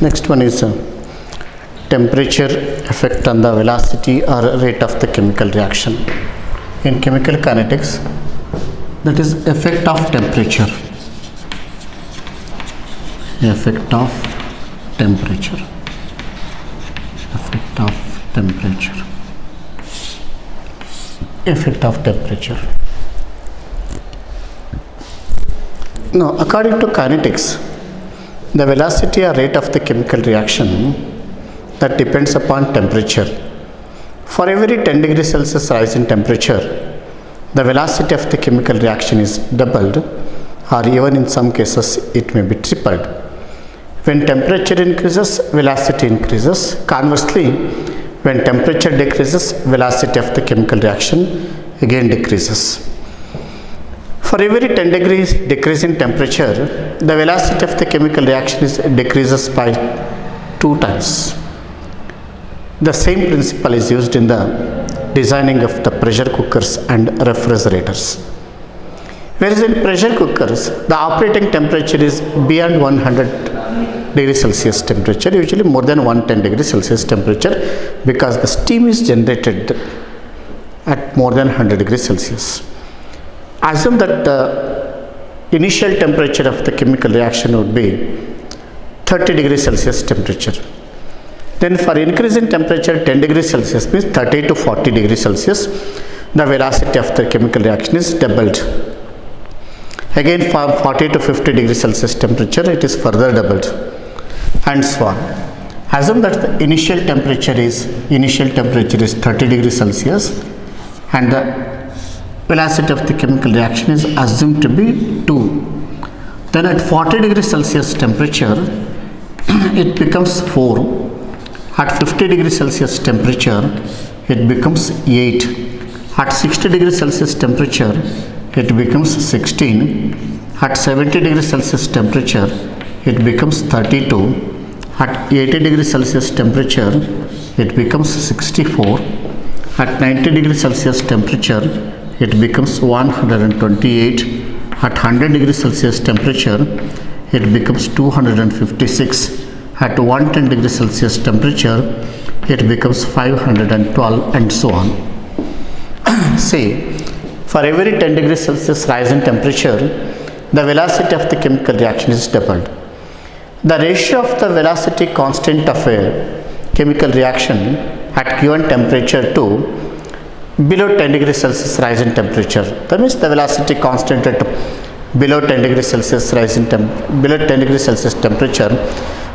Next one is temperature effect on the velocity or rate of the chemical reaction. In chemical kinetics, that is effect of temperature. Effect of temperature. Effect of temperature. Effect of temperature. Now, according to kinetics, the velocity or rate of the chemical reaction that depends upon temperature. For every 10 degrees Celsius rise in temperature, the velocity of the chemical reaction is doubled, or even in some cases it may be tripled. When temperature increases, velocity increases. Conversely, when temperature decreases, velocity of the chemical reaction again decreases. For every 10 degrees decrease in temperature, the velocity of the chemical reaction decreases by 2 times. The same principle is used in the designing of the pressure cookers and refrigerators. Whereas in pressure cookers, the operating temperature is beyond 100 degrees Celsius temperature, usually more than 110 degrees Celsius temperature, because the steam is generated at more than 100 degrees Celsius. Assume that the initial temperature of the chemical reaction would be 30 degrees Celsius temperature. Then for increase in temperature 10 degrees Celsius means 30 to 40 degrees Celsius, the velocity of the chemical reaction is doubled. Again for 40 to 50 degrees Celsius temperature it is further doubled, and so on. Assume that the initial temperature is 30 degrees Celsius and the velocity of the chemical reaction is assumed to be 2. Then at 40 degrees Celsius temperature it becomes 4. At 50 degrees Celsius temperature it becomes 8. At 60 degrees Celsius temperature it becomes 16. At 70 degrees Celsius temperature it becomes 32. At 80 degrees Celsius temperature it becomes 64. At 90 degrees Celsius temperature it becomes 128. At 100 degrees Celsius temperature it becomes 256. At 110 degrees Celsius temperature it becomes 512, and so on. See, for every 10 degrees Celsius rise in temperature, the velocity of the chemical reaction is doubled. The ratio of the velocity constant of a chemical reaction at given temperature to below 10 degrees Celsius rise in temperature. That means the velocity constant at below 10 degrees Celsius rise in below 10 degrees Celsius temperature,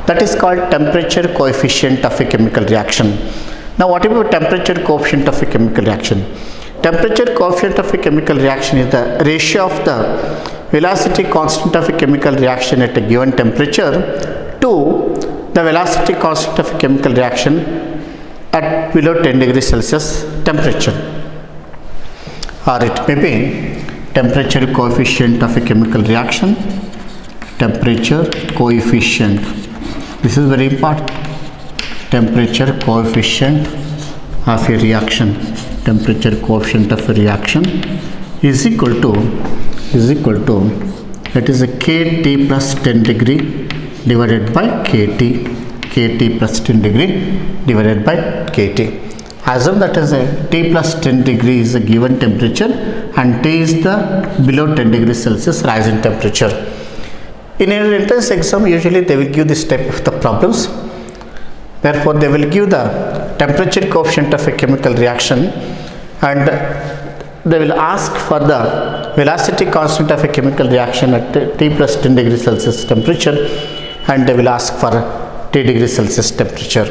that is called temperature coefficient of a chemical reaction. Now what about temperature coefficient of a chemical reaction? Temperature coefficient of a chemical reaction is the ratio of the velocity constant of a chemical reaction at a given temperature to the velocity constant of a chemical reaction at below 10 degrees Celsius temperature, or it may be temperature coefficient of a chemical reaction. Temperature coefficient, this is very important. Temperature coefficient of a reaction, temperature coefficient of a reaction is equal to that is a kT plus 10 degree divided by kT. kT plus 10 degree divided by kT. Assume that as a T plus 10 degree is a given temperature and T is the below 10 degrees Celsius rise in temperature. In an entrance exam, usually they will give this type of the problems. Therefore, they will give the temperature coefficient of a chemical reaction and they will ask for the velocity constant of a chemical reaction at T plus 10 degrees Celsius temperature, and they will ask for 10 degrees Celsius temperature,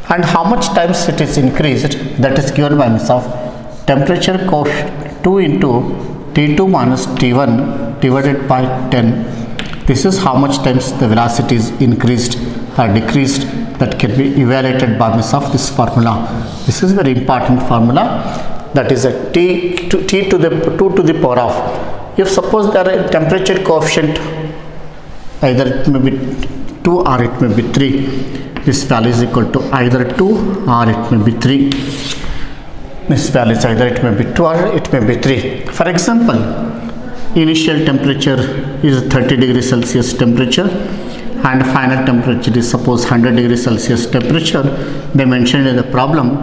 and how much times it is increased, that is given by means of temperature coefficient 2 into T2 minus T1 divided by 10. This is how much times the velocity is increased or decreased, that can be evaluated by means of this formula. This is very important formula, that is a T to the 2 to the power of, if suppose there is temperature coefficient, either it may be 2 or it may be 3, this value is equal to either 2 or it may be 3. This value is either it may be 2 or it may be 3. For example, initial temperature is 30 degrees Celsius temperature and final temperature is suppose 100 degrees Celsius temperature they mentioned in the problem.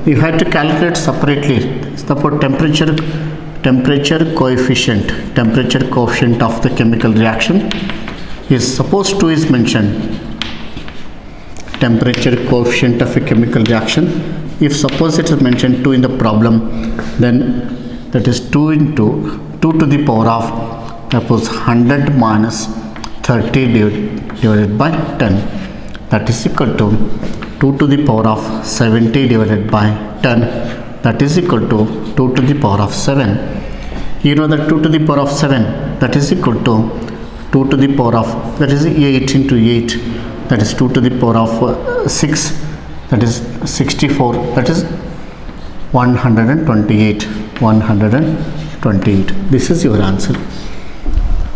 You have to calculate separately. Suppose temperature coefficient of the chemical reaction is suppose 2 is mentioned. Temperature coefficient of a chemical reaction, if suppose it is mentioned 2 in the problem, then that is 2 into 2 to the power of suppose 100 minus 30 divided by 10, that is equal to 2 to the power of 70 divided by 10, that is equal to 2 to the power of 7. You know that 2 to the power of 7, that is equal to 2 to the power of, that is 8 into 8, that is 2 to the power of 6, that is 64, that is 128. This is your answer.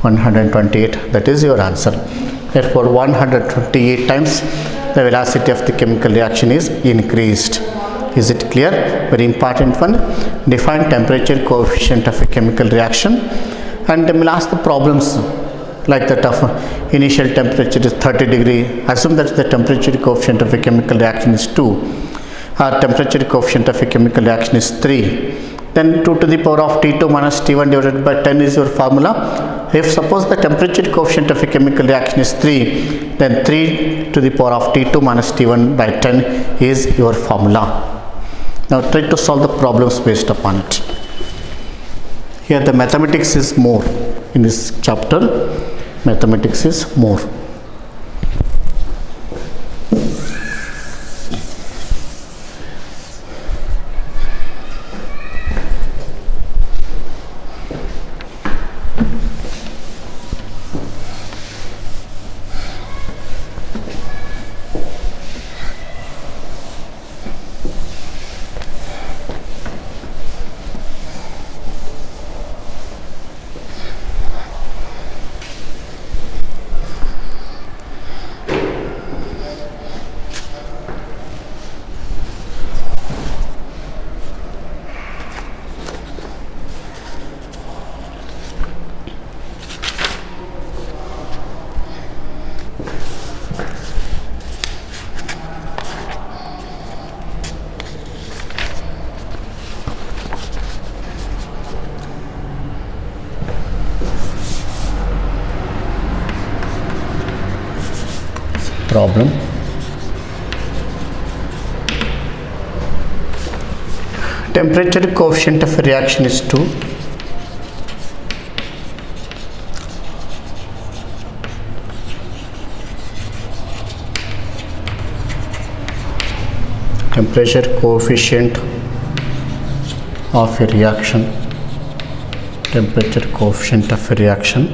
128, that is your answer. Therefore 128 times the velocity of the chemical reaction is increased. Is it clear? Very important one. Define temperature coefficient of a chemical reaction, and we will ask the problems like that of initial temperature is 30 degree. Assume that the temperature coefficient of a chemical reaction is 2. Temperature coefficient of a chemical reaction is 3. Then 2 to the power of T2 minus T1 divided by 10 is your formula. If suppose the temperature coefficient of a chemical reaction is 3, then 3 to the power of T2 minus T1 by 10 is your formula. Now try to solve the problems based upon it. Here the mathematics is more in this chapter. Mathematics is more. Problem. Temperature coefficient of a reaction is 2. Temperature coefficient of a reaction. Temperature coefficient of a reaction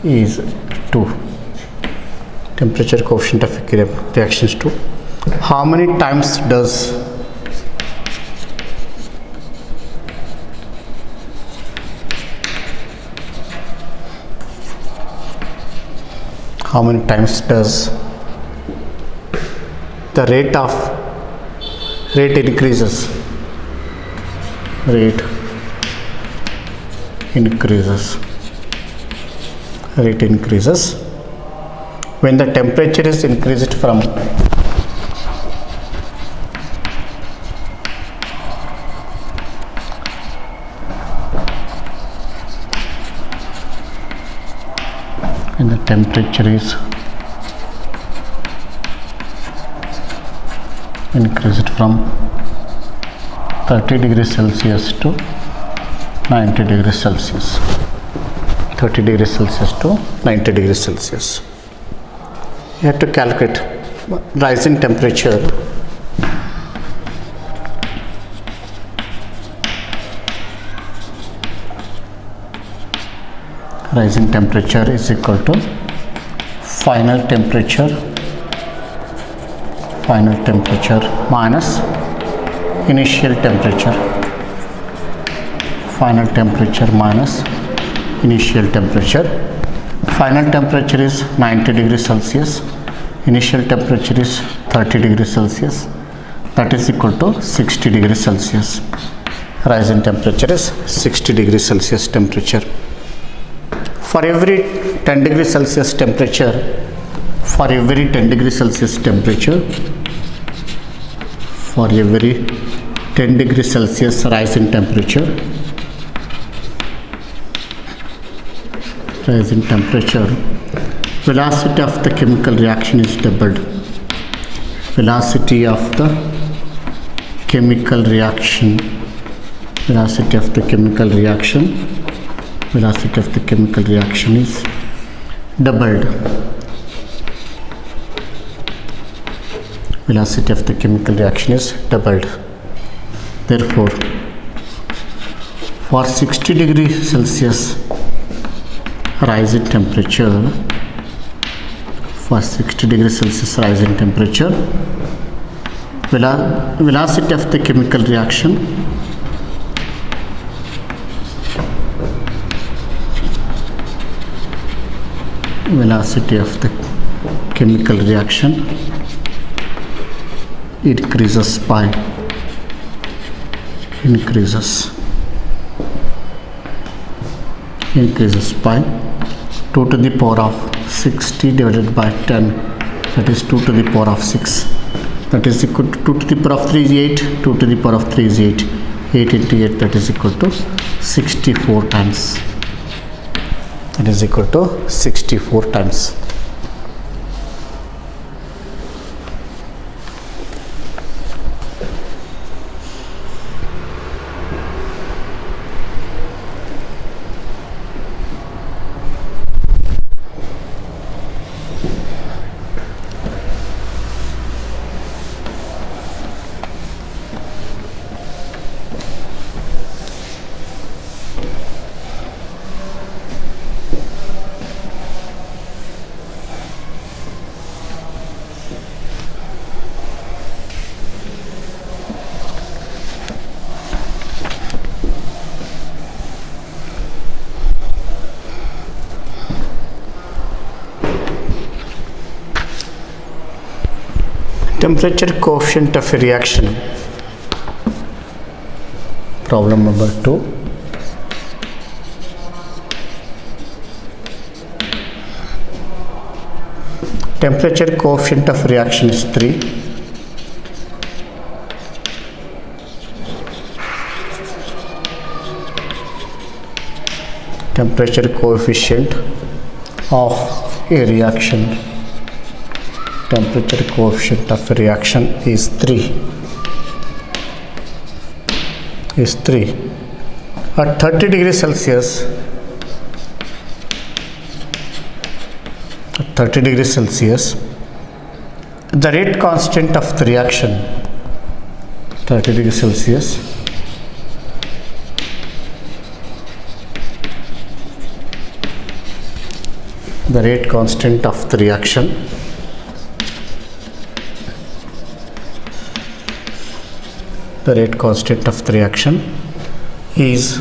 is 2. Temperature coefficient of a reaction is 2. How many times does the rate increases when the temperature is increased from temperature is increased from 30 degrees Celsius to 90 degrees Celsius. 30 degrees Celsius to 90 degrees Celsius. You have to calculate rising temperature. Rising temperature is equal to final temperature minus initial temperature. Final temperature minus initial temperature. Final temperature is 90 degrees Celsius. Initial temperature is 30 degrees Celsius. That is equal to 60 degrees Celsius. Rising temperature is 60 degrees Celsius temperature. For every 10 degrees Celsius temperature, for every 10 degree Celsius temperature, for every 10 degree Celsius rise in temperature, velocity of the chemical reaction is doubled. Velocity of the chemical reaction, velocity of the chemical reaction is doubled. Velocity of the chemical reaction is doubled. Therefore, for 60 degree Celsius rise in temperature, velocity of the chemical reaction increases by 2 to the power of 60 divided by 10, that is 2 to the power of 6, that is equal to 2 to the power of 3 is 8, 2 to the power of 3 is 8, 8 into 8, that is equal to 64 times. That is equal to 64 times. Temperature coefficient of a reaction. Problem number 2. Temperature coefficient of reaction is 3. Temperature coefficient of a reaction. Temperature coefficient of a reaction is 3. At 30 degrees Celsius, the rate constant of the reaction, 30 degrees Celsius, the rate constant of the reaction is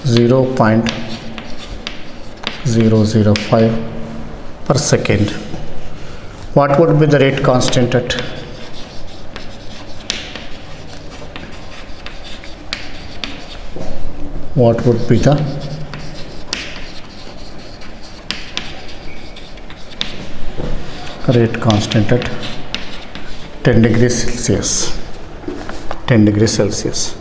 0.005 per second. What would be the rate constant at? What would be the rate constant at 10 degrees Celsius? 10 degrees Celsius.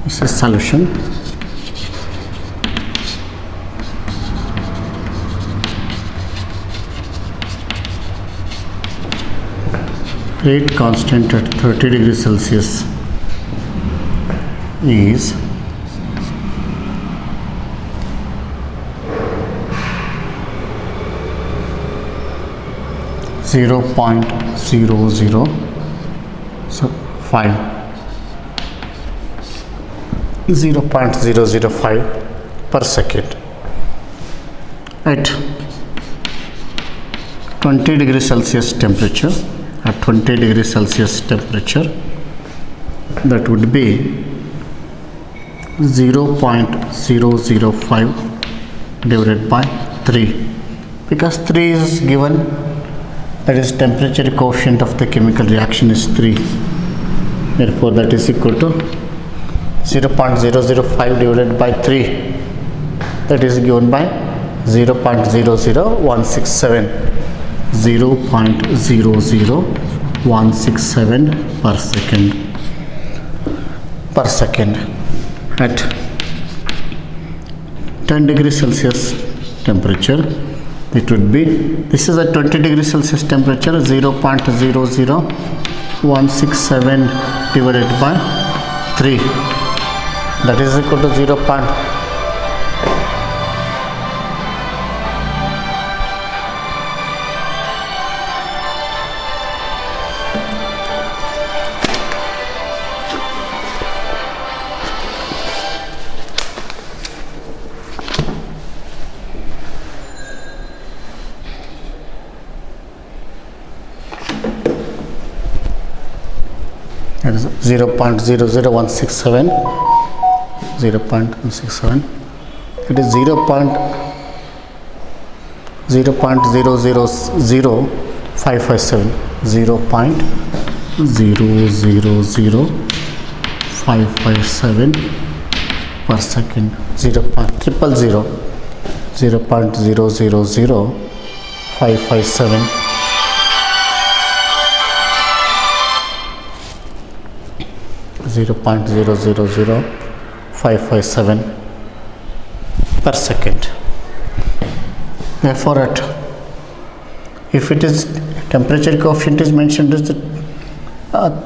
This is solution. Rate constant at 30 degrees Celsius is 0.005 per second. At 20 degrees Celsius temperature, that would be 0.005 divided by 3, because 3 is given, that is temperature coefficient of the chemical reaction is 3. Therefore, that is equal to 0.005 divided by 3, that is given by 0.00167, 0.00167 per second at 10 degrees Celsius temperature. It would be, this is a 20 degrees Celsius temperature, 0.00167 divided by 3, that is equal to 0. That is 0.00167, 0.167. It is 0.000557, 0.000557 per second, 0.000, 0.000557 0.000557 per second. Therefore, if it is temperature coefficient is mentioned as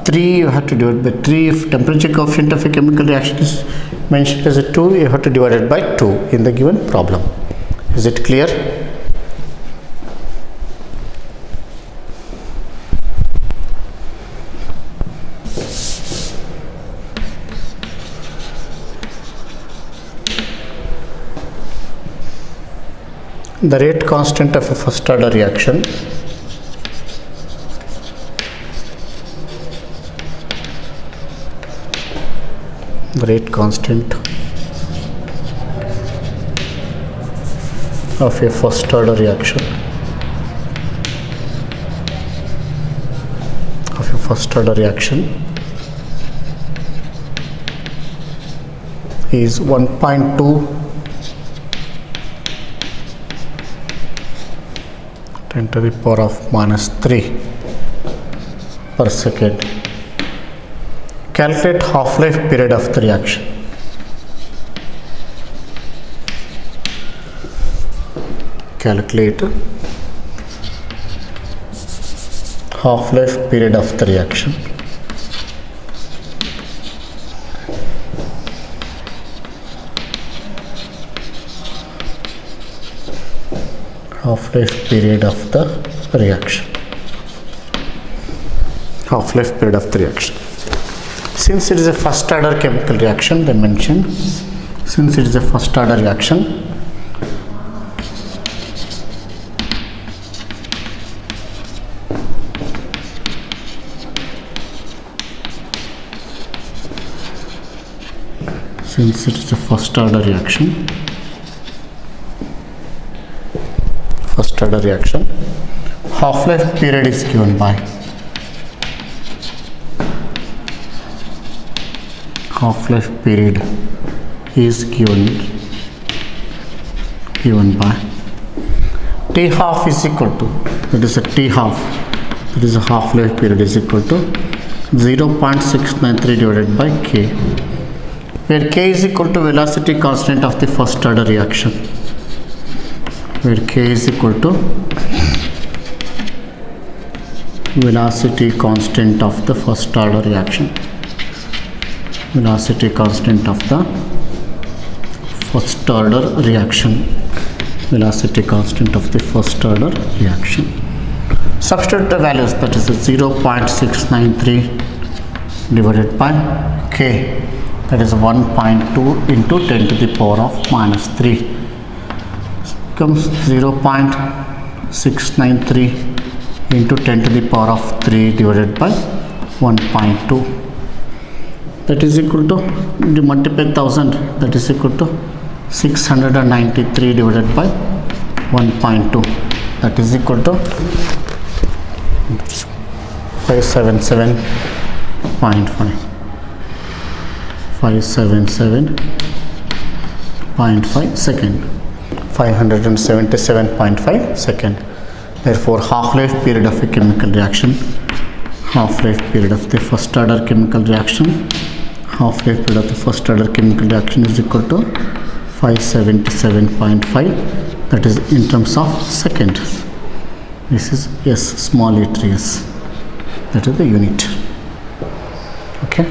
3, you have to divide by 3. If temperature coefficient of a chemical reaction is mentioned as 2, you have to divide it by 2 in the given problem. Is it clear? The rate constant of a first order reaction is 1.2 10 to the power of minus 3 per second. Calculate half-life period of the reaction. Calculate half-life period of the reaction. Half-life period of the reaction. Half-life period of the reaction. Since it is a first order chemical reaction, they mention, since it is a first order reaction, half-life period is given by T half is equal to, that is a T half, that is a half-life period is equal to 0.693 divided by K, where K is equal to velocity constant of the first order reaction, where K is equal to velocity constant of the first order reaction, velocity constant of the first order reaction, velocity constant of the first order reaction. Substitute the values, that is 0.693 divided by K, that is 1.2 into 10 to the power of minus 3, becomes 0.693 into 10 to the power of 3 divided by 1.2, that is equal to, multiply 1000, that is equal to 693 divided by 1.2, that is equal to 577.5 577.5 second. 577.5 second. Therefore, half-life period of a chemical reaction, half-life period of the first order chemical reaction, half-life period of the first order chemical reaction is equal to 577.5, that is in terms of second. This is S, small letter S, that is the unit. Okay.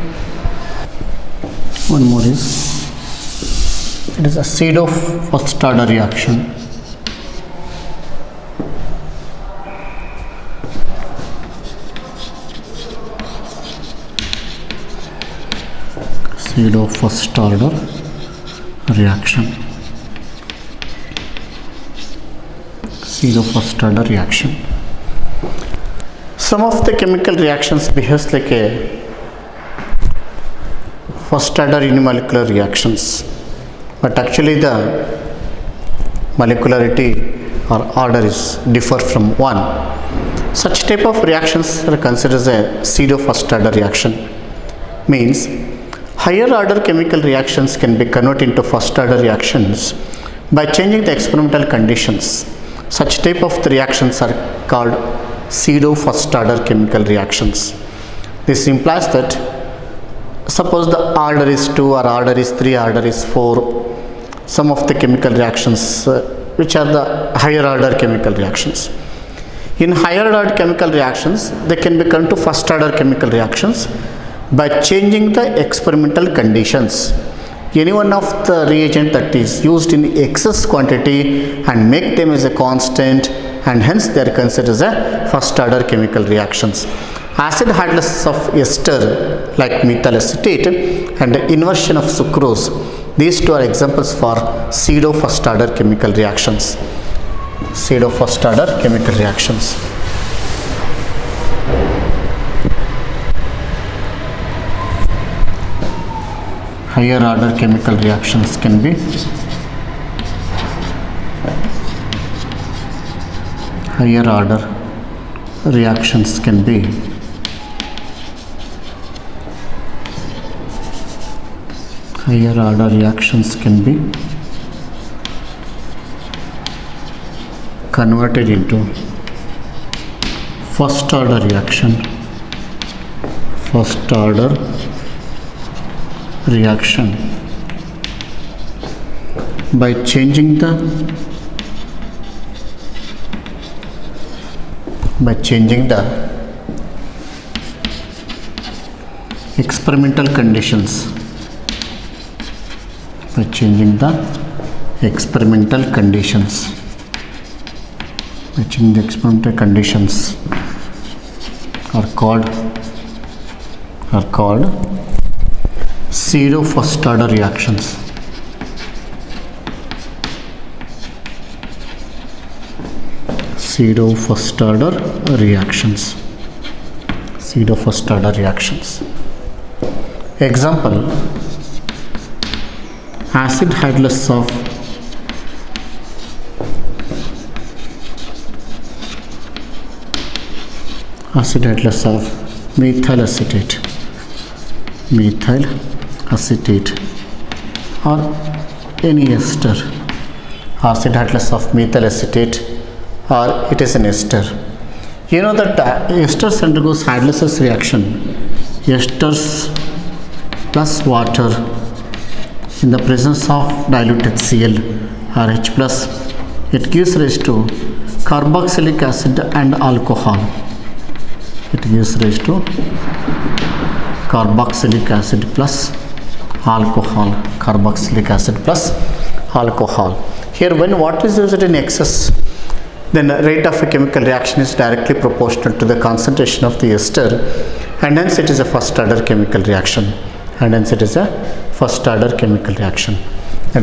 One more is, it is a pseudo first order reaction. Pseudo first order reaction. Pseudo first order reaction. Some of the chemical reactions behaves like a first order unimolecular reactions, but actually the molecularity or order is differ from one. Such type of reactions are considered as a pseudo first order reaction. Means higher order chemical reactions can be converted into first order reactions by changing the experimental conditions. Such type of reactions are called pseudo first order chemical reactions. This implies that suppose the order is 2 or order is 3, order is 4, some of the chemical reactions which are the higher order chemical reactions. In higher order chemical reactions, they can become to first order chemical reactions by changing the experimental conditions. Any one of the reagent that is used in excess quantity and make them as a constant, and hence they are considered as a first order chemical reactions. Acid hydrolysis of ester like methyl acetate and inversion of sucrose, these two are examples for pseudo first order chemical reactions. Pseudo first order chemical reactions. Higher order chemical reactions can be higher order reactions can be higher order reactions can be converted into first order reaction, first order reaction by changing the experimental conditions, by changing the experimental conditions, by changing the experimental conditions are called pseudo first order reactions. Pseudo first order reactions. Pseudo first order reactions. Example: acid hydrolysis of methyl acetate, or any ester. Acid hydrolysis of methyl acetate, or it is an ester. You know that esters undergoes hydrolysis reaction. Esters plus water in the presence of dilute HCl or H plus, it gives rise to carboxylic acid and alcohol. It gives rise to carboxylic acid plus alcohol. Carboxylic acid plus alcohol. Here, when water is used in excess, then the rate of a chemical reaction is directly proportional to the concentration of the ester, and hence it is a first order chemical reaction. That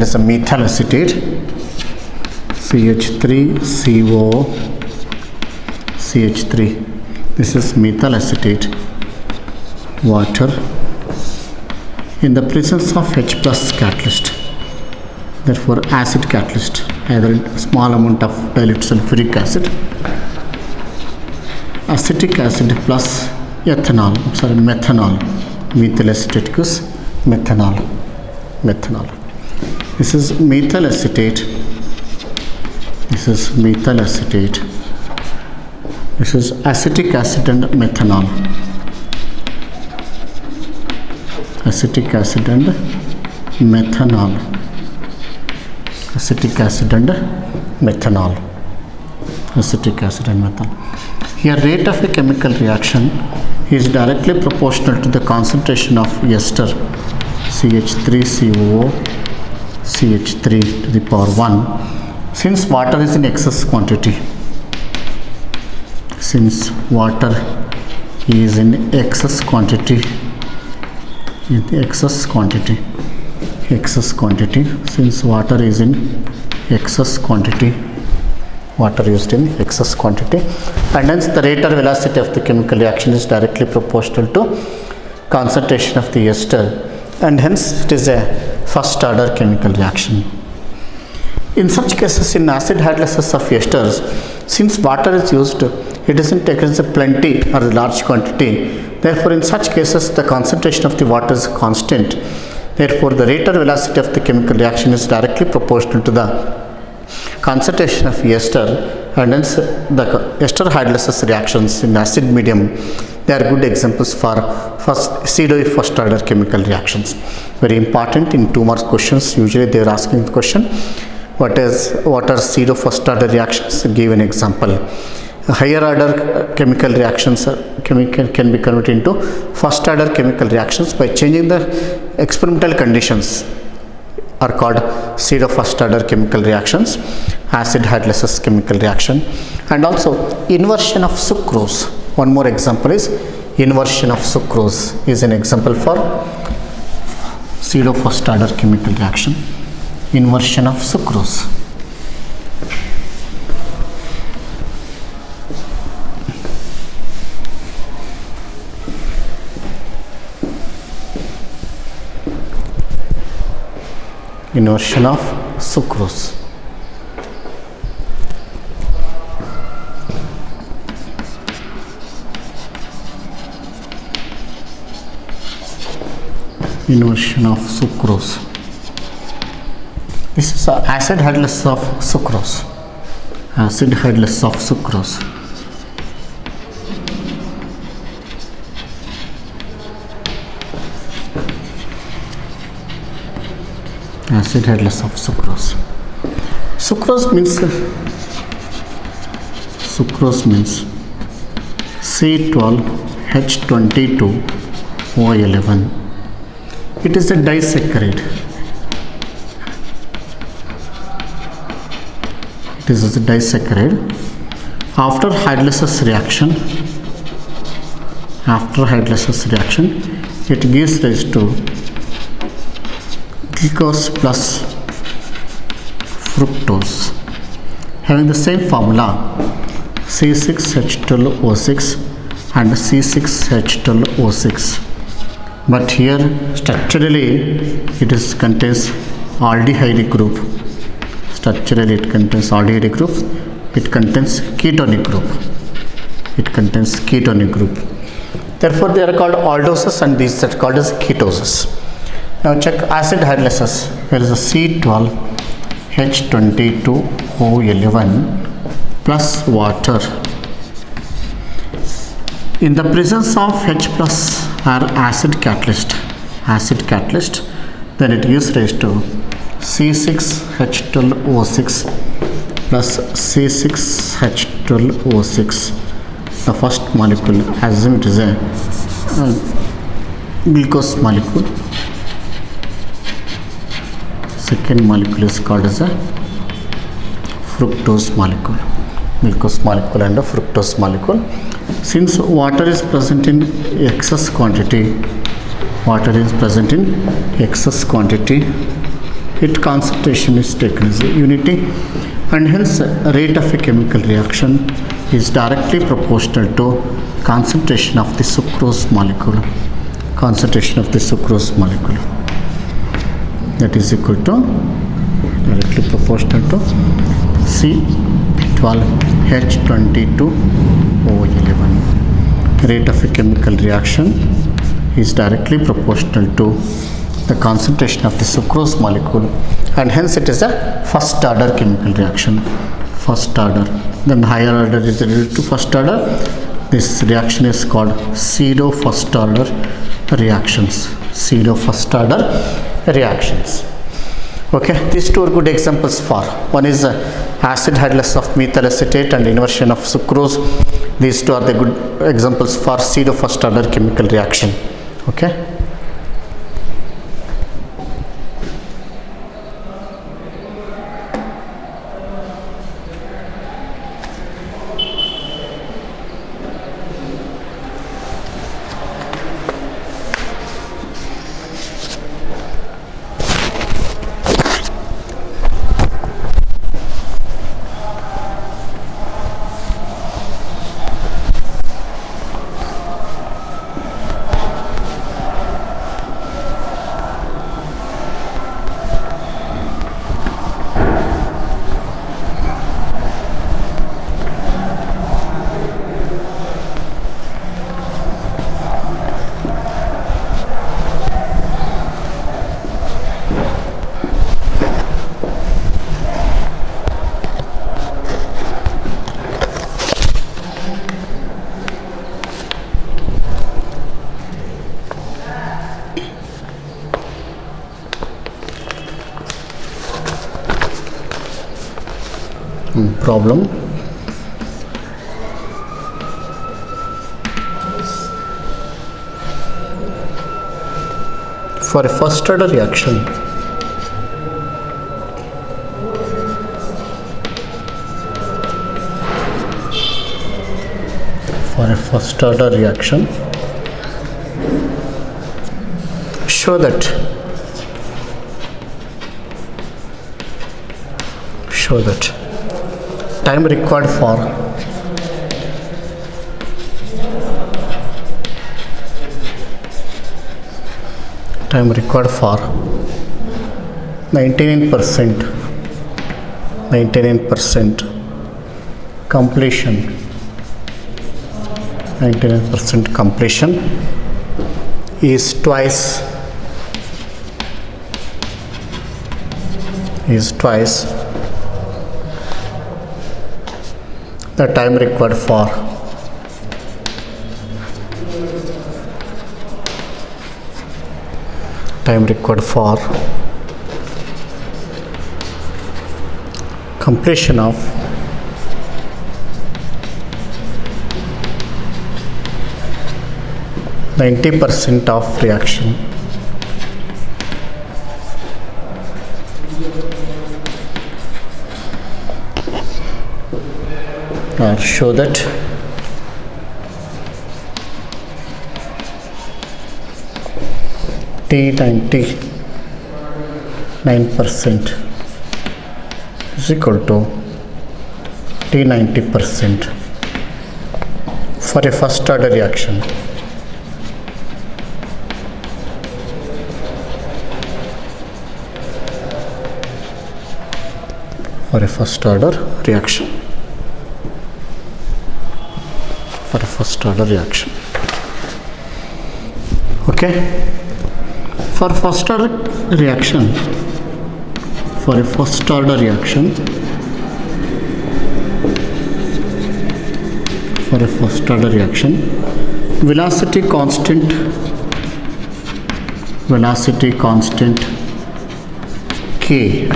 is a methyl acetate, CH3CO CH3. This is methyl acetate, water in the presence of H plus catalyst. Therefore, acid catalyst, either small amount of dilute sulfuric acid, acetic acid plus methanol, methyl acetate gives methanol. Methanol. This is methyl acetate. This is methyl acetate. This is acetic acid and methanol. Acetic acid and methanol. Acetic acid and methanol. Acetic acid and methanol. Here rate of a chemical reaction is directly proportional to the concentration of ester CH3COO CH3 to the power 1, since water is in excess quantity. Since water is in excess quantity, since water is in excess quantity, water used in excess quantity, and hence the rate or velocity of the chemical reaction is directly proportional to concentration of the ester, and hence it is a first order chemical reaction. In such cases, in acid hydrolysis of esters, since water is used, it isn't taken as a plenty or a large quantity. Therefore, in such cases, the concentration of the water is constant. Therefore, the rate or velocity of the chemical reaction is directly proportional to the concentration of ester, and hence the ester hydrolysis reactions in acid medium, they are good examples for pseudo first order chemical reactions. Very important in 2 marks questions. Usually they are asking the question, what are pseudo first order reactions? Give an example. Higher order chemical reactions can be converted into first order chemical reactions by changing the experimental conditions, are called pseudo first order chemical reactions, acid hydrolysis chemical reaction, and also inversion of sucrose. One more example is inversion of sucrose is an example for pseudo first order chemical reaction. Inversion of sucrose. Inversion of sucrose. Inversion of sucrose. This is acid hydrolysis of sucrose. Acid hydrolysis of sucrose. Acid hydrolysis of sucrose. Sucrose means C12H22O11. It is a disaccharide. It is a disaccharide. After hydrolysis reaction, it gives rise to glucose plus fructose, having the same formula C6H12O6 and C6H12O6, but here structurally it contains aldehyde group. Structurally it contains aldehyde group. It contains ketonic group. Therefore, they are called aldoses, and these are called as ketoses. Now check acid hydrolysis. There is a C12H22O11 plus water. In the presence of H plus or acid catalyst, then it gives rise to C6H12O6 plus C6H12O6. The first molecule, assume it is a glucose molecule. Second molecule is called as a fructose molecule. Glucose molecule and a fructose molecule. Since water is present in excess quantity, its concentration is taken as a unity, and hence rate of a chemical reaction is directly proportional to concentration of the sucrose molecule. That is equal to directly proportional to C12H22O11. Rate of a chemical reaction is directly proportional to the concentration of the sucrose molecule, and hence it is a first order chemical reaction. First order. Then higher order is related to first order. This reaction is called pseudo first order reactions. Pseudo first order reactions. Okay, these two are good examples for. One is acid hydrolase of methyl acetate and inversion of sucrose. These two are the good examples for pseudo first order chemical reaction. Okay. Problem. For a first order reaction, show that time required for time required for 99% completion, 99% completion is twice the time required for completion of %90 of reaction. Or show that T99% is equal to T90% for a first order reaction. For a first order reaction. Okay. For a first order reaction, velocity constant K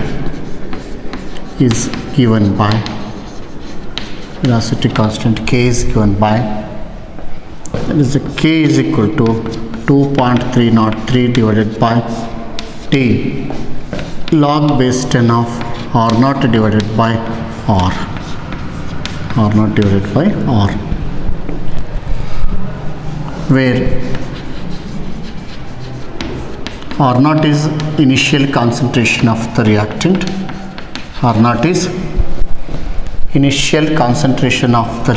is given by that is K is equal to 2.303 divided by T log base 10 of R naught divided by R, where R naught is initial concentration of the reactant. Initial concentration of the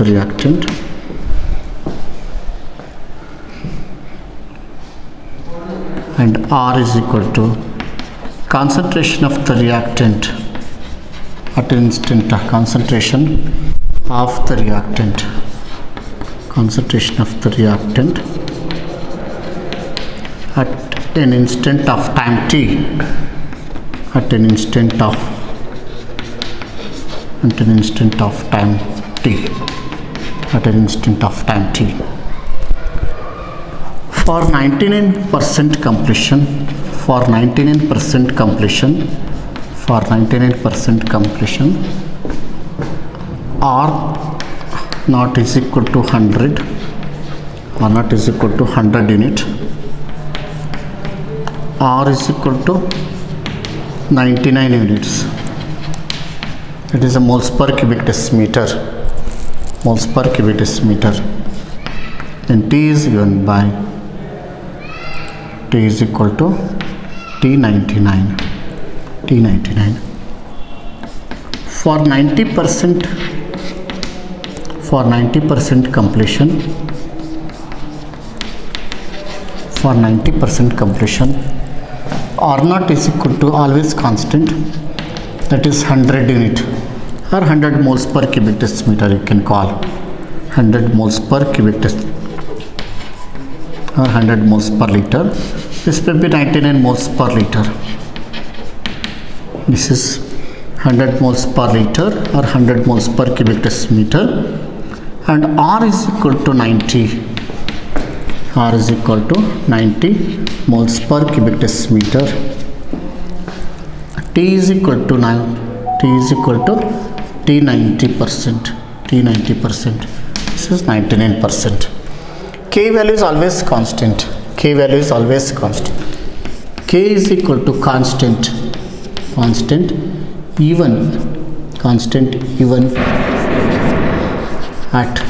reactant. And R is equal to concentration of the reactant at an instant concentration of the reactant, at an instant of time t, at an instant of time t, at an instant of time t. For 99% completion, R naught is equal to 100, unit, R is equal to 99 units. It is a moles per cubic decimeter, and T is given by T is equal to T99. For 90% completion, R naught is equal to always constant, that is 100 unit or 100 moles per cubic decimeter, you can call 100 moles per cubic decimeter or 100 moles per liter. This will be 99 moles per liter. This is 100 moles per liter or 100 moles per cubic decimeter, and R is equal to 90. R is equal to 90 moles per cubic decimeter. T is equal to T90%. This is 99%. K value is always constant. K is equal to constant even at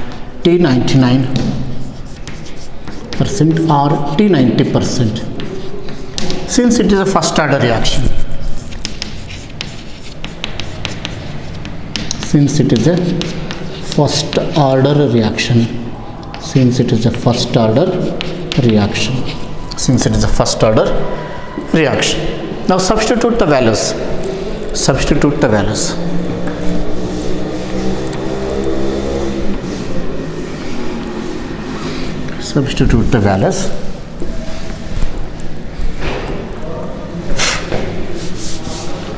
T99% or T90%, since it is a first order reaction. Since it is a first order reaction. Now substitute the values.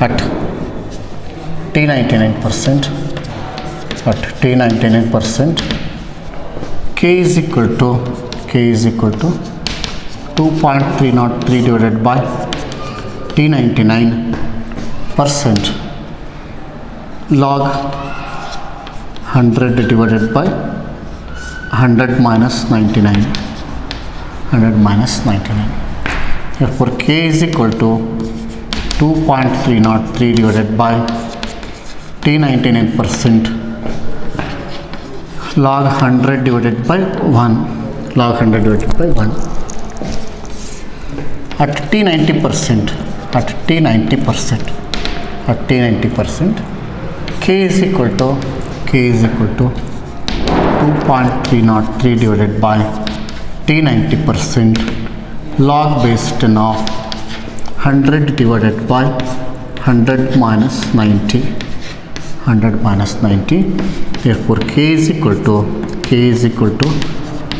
At T99%, K is equal to 2.303 divided by T99% log 100 divided by 100 minus 99. Therefore, K is equal to 2.303 divided by T99% log 100 divided by 1. At T90%, K is equal to 2.303 divided by T90% log base 10 of 100 divided by 100 minus 90. Therefore, K is equal to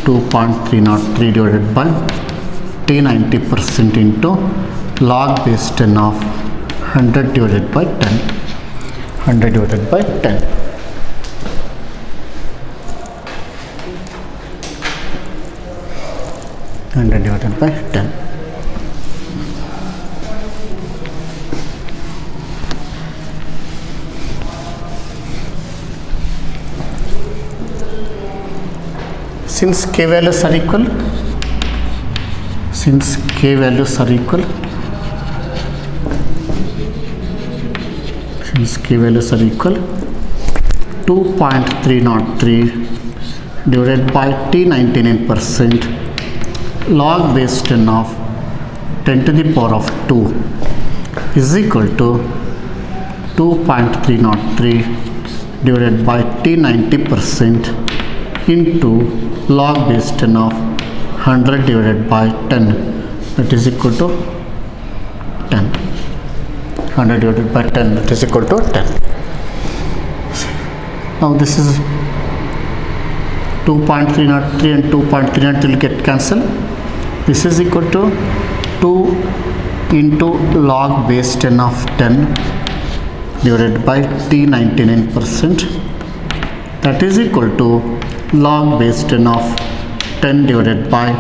2.303 divided by T90% into log base 10 of 100 divided by 10. 100 divided by 10. Since K values are equal, 2.303 divided by T99% log base 10 of 10 to the power of 2 is equal to 2.303 divided by T90% into log base 10 of 100 divided by 10, that is equal to 10. 100 divided by 10, that is equal to 10. Now this is 2.303 and 2.303 will get cancelled. This is equal to 2 into log base 10 of 10 divided by T 99%, that is equal to log base 10 of 10 divided by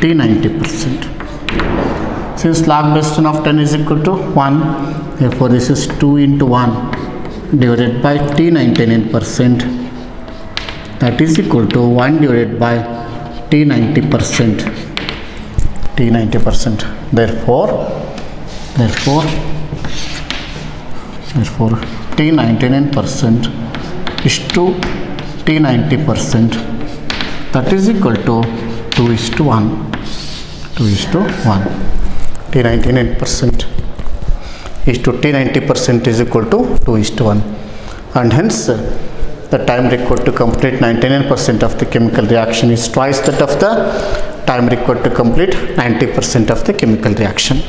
T 90%. Since log base 10 of 10 is equal to 1, therefore this is 2 into 1 divided by T 99%, that is equal to 1 divided by T 90%. T 90%. Therefore T 99% is to T 90%, that is equal to 2 is to 1. 2 is to 1. T 99% is to T 90% is equal to 2 is to 1. And hence the time required to complete 99% of the chemical reaction is twice that of the time required to complete 90% of the chemical reaction.